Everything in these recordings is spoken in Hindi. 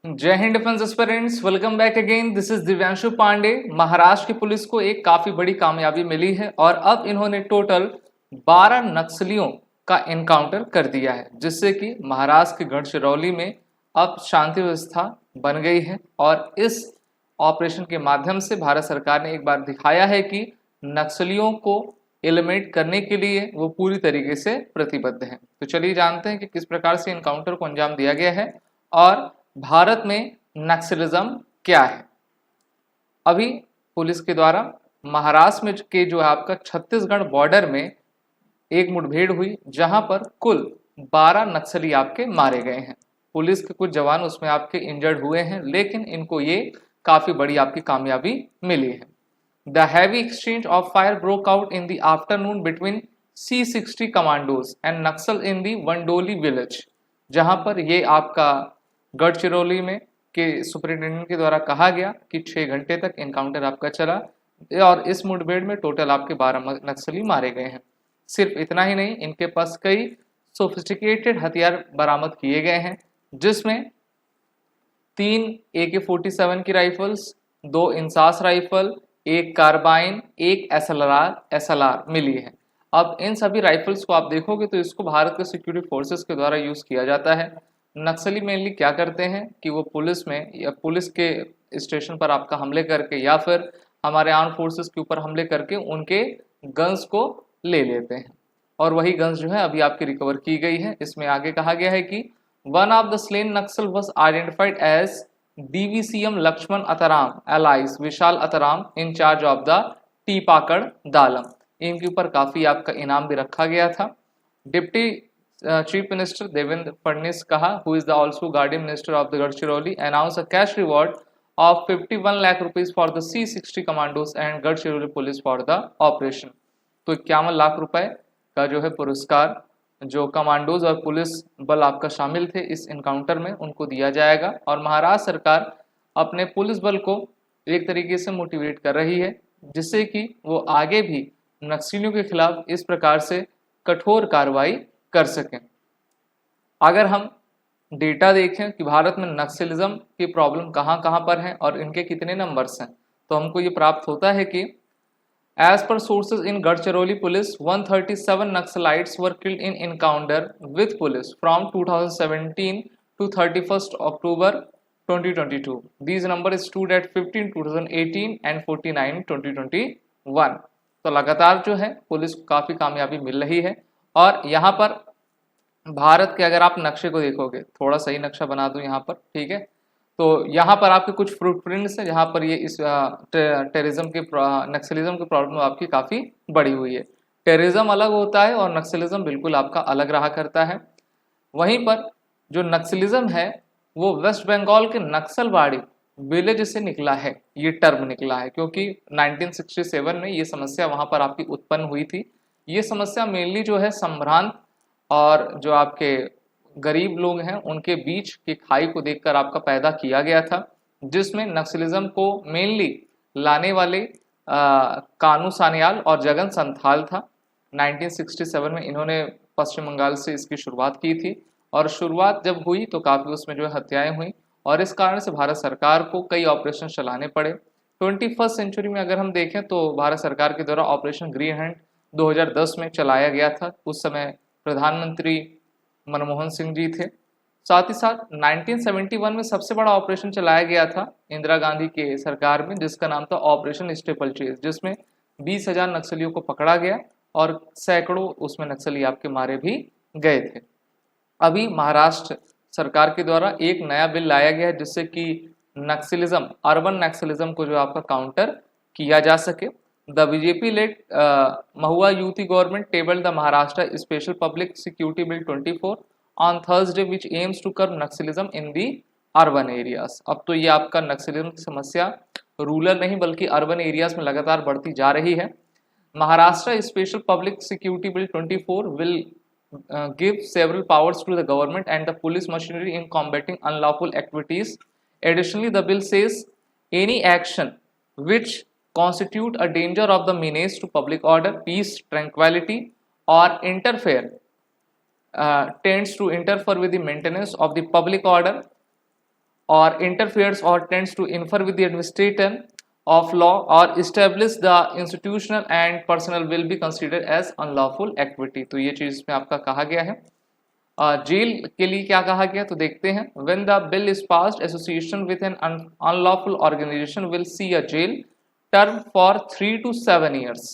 जय Hind defence aspirants, welcome back again. This is Divyanshu Pandey. Maharashtra की पुलिस को एक काफी बड़ी कामयाबी मिली है और अब इन्होंने टोटल 12 नक्सलियों का एनकाउंटर कर दिया है, जिससे कि महाराष्ट्र के गढ़चिरौली में अब शांति व्यवस्था बन गई है। और इस ऑपरेशन के माध्यम से भारत सरकार ने एक बार दिखाया है कि नक्सलियों को एलिमिनेट करने के लिए वो पूरी तरीके से प्रतिबद्ध है। तो चलिए जानते हैं कि किस प्रकार से एनकाउंटर को अंजाम दिया गया है और भारत में नक्सलिज्म क्या है। अभी पुलिस के द्वारा महाराष्ट्र में के जो है आपका छत्तीसगढ़ बॉर्डर में एक मुठभेड़ हुई, जहां पर कुल 12 नक्सली आपके मारे गए हैं। पुलिस के कुछ जवान उसमें आपके इंजर्ड हुए हैं, लेकिन इनको ये काफी बड़ी आपकी कामयाबी मिली है। The heavy exchange of fire broke out in the afternoon between C-60 commandos and Naxal in the Wandoli village, जहां पर ये आपका गढ़चिरौली में के सुपरिटेंडेंट के द्वारा कहा गया कि 6 घंटे तक एनकाउंटर आपका चला और इस मुठभेड़ में टोटल आपके 12 नक्सली मारे गए हैं। सिर्फ इतना ही नहीं, इनके पास कई सोफिस्टिकेटेड हथियार बरामद किए गए हैं, जिसमें 3 AK-47 की rifles, 2 INSAS rifle, 1 carbine, 1 SLR मिली है। अब इन सभी राइफल्स को आप देखोगे तो इसको भारत के सिक्योरिटी फोर्सेस के द्वारा यूज किया जाता है। नक्सली मेनली क्या करते हैं कि वो पुलिस में या पुलिस के स्टेशन पर आपका हमले करके या फिर हमारे आर्म फोर्सेस के ऊपर हमले करके उनके गन्स को ले लेते हैं, और वही गन्स जो है अभी आपकी रिकवर की गई है। इसमें आगे कहा गया है कि one of the slain Naxal was identified as DVCM Laxman Atram alias Vishal Atram in charge of the Tipagad Dalam. इनके ऊपर काफी आपका इनाम भी रखा गया था। Deputy chief minister Devendra Fadnavis कहा, who is the also guardian minister of the Gadchiroli, announce a cash reward of 51 lakh rupees for the C-60 commandos and Gadchiroli police for the operation. तो 51 लाख रुपए का जो है पुरस्कार जो कमांडोज और पुलिस बल आपका शामिल थे इस इनकाउंटर में, उनको दिया जाएगा। और महाराष्ट्र सरकार अपने पुलिस बल को एक तरीके से मोटिवेट कर रही है, जिससे कि वो आगे भी नक्सलियों के खिलाफ इस प्रकार से कठोर कार्रवाई कर सकें। अगर हम डेटा देखें कि भारत में नक्सलिज्म की प्रॉब्लम कहां पर है और इनके कितने नंबर्स हैं, तो हमको ये प्राप्त होता है कि as per sources in Gadchiroli police 137 naxalites were killed in encounter with police from 2017 to 31st October 2022. These numbers stood at 15 2018 and 49 2021. तो लगातार जो है पुलिस को काफी कामयाबी मिल रही है। और यहाँ पर भारत के अगर आप नक्शे को देखोगे, थोड़ा सही नक्शा बना दूं यहाँ पर, ठीक है, तो यहाँ पर आपके कुछ फुटप्रिंट्स हैं जहाँ पर ये इस टेररिज्म के नक्सलिज्म की प्रॉब्लम आपकी काफ़ी बड़ी हुई है। टेररिज्म अलग होता है और नक्सलिज्म बिल्कुल आपका अलग रहा करता है। वहीं पर जो नक्सलिज्म है वो वेस्ट बंगाल के नक्सलवाड़ी विलेज से निकला है, ये टर्म निकला है, क्योंकि 1967 में ये समस्या वहाँ पर आपकी उत्पन्न हुई थी। ये समस्या मेनली जो है संभ्रांत और जो आपके गरीब लोग हैं उनके बीच की खाई को देखकर आपका पैदा किया गया था, जिसमें नक्सलिज्म को मेनली लाने वाले कानू सान्याल और जगन संथाल था। 1967 में इन्होंने पश्चिम बंगाल से इसकी शुरुआत की थी, और शुरुआत जब हुई तो काफ़ी उसमें जो है हत्याएं हुई, और इस कारण से भारत सरकार को कई ऑपरेशन चलाने पड़े। 21st सेंचुरी में अगर हम देखें तो भारत सरकार के द्वारा ऑपरेशन ग्रीन हैंड 2010 में चलाया गया था। उस समय प्रधानमंत्री मनमोहन सिंह जी थे। साथ ही साथ 1971 में सबसे बड़ा ऑपरेशन चलाया गया था इंदिरा गांधी के सरकार में, जिसका नाम था ऑपरेशन स्टेपल चेज, जिसमें 20,000 नक्सलियों को पकड़ा गया और सैकड़ों उसमें नक्सली आपके मारे भी गए थे। अभी महाराष्ट्र सरकार के द्वारा एक नया बिल लाया गया है, जिससे कि नक्सलिज्म, अर्बन नक्सलिज्म को जो आपका काउंटर किया जा सके। The BJP-led Mahua Youth government tabled the Maharashtra Special Public Security Bill 24 on Thursday, which aims to curb Naxalism in the urban areas. अब तो ये आपका नक्सलिज्म की समस्या रूरल नहीं बल्कि अर्बन एरियाज में लगातार बढ़ती जा रही है। Maharashtra special public security bill 24 will give several powers to the government and the police machinery in combating unlawful activities. Additionally, the bill says any action which constitute a danger of the menace to public order, peace, tranquility, or tends to interfere with the maintenance of the public order or interferes or tends to interfere with the administration of law or establish the institutional and personal will be considered as unlawful activity। तो ये चीज में आपका कहा गया है। जेल के लिए क्या कहा गया तो देखते हैं। When the bill is passed, association with an unlawful organization will see a jail term for 3 to 7 years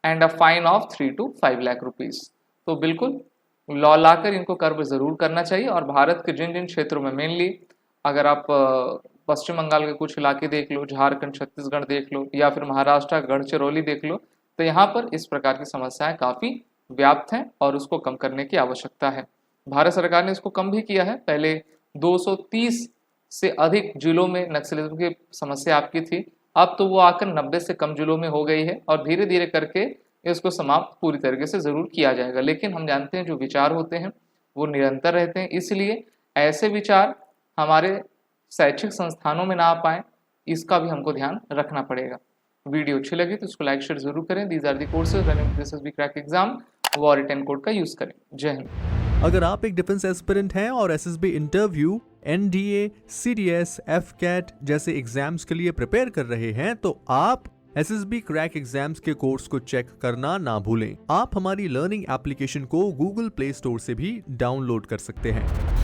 and a fine of 3 to 5 lakh rupees. तो बिल्कुल लॉ लाकर इनको कर्व जरूर करना चाहिए। और भारत के जिन जिन क्षेत्रों में मेनली अगर आप पश्चिम बंगाल के कुछ इलाके देख लो, झारखंड छत्तीसगढ़ देख लो, या फिर महाराष्ट्र गढ़चिरौली देख लो, तो यहाँ पर इस प्रकार की समस्याएं काफ़ी व्याप्त हैं और उसको कम करने की आवश्यकता है। भारत सरकार ने इसको कम भी किया है। पहले 230 से अधिक जिलों में नक्सलिज्म की समस्या आपकी थी, अब तो वो आकर 90 से कम जिलों में हो गई है और धीरे धीरे करके इसको समाप्त पूरी तरीके से ज़रूर किया जाएगा। लेकिन हम जानते हैं जो विचार होते हैं वो निरंतर रहते हैं, इसलिए ऐसे विचार हमारे शैक्षिक संस्थानों में ना आ पाए, इसका भी हमको ध्यान रखना पड़ेगा। वीडियो अच्छी लगी तो इसको लाइक शेयर जरूर करें। These are the courses running this SSB crack exam, वो और 10 कोड का यूज करें। जय हिंद। अगर आप एक डिफेंस एस्पिरेंट हैं और SSB interview, NDA, CDS, AFCAT जैसे एग्जाम्स के लिए प्रिपेयर कर रहे हैं तो आप एसएसबी क्रैक एग्जाम्स के कोर्स को चेक करना ना भूलें। आप हमारी लर्निंग एप्लीकेशन को गूगल प्ले स्टोर से भी डाउनलोड कर सकते हैं।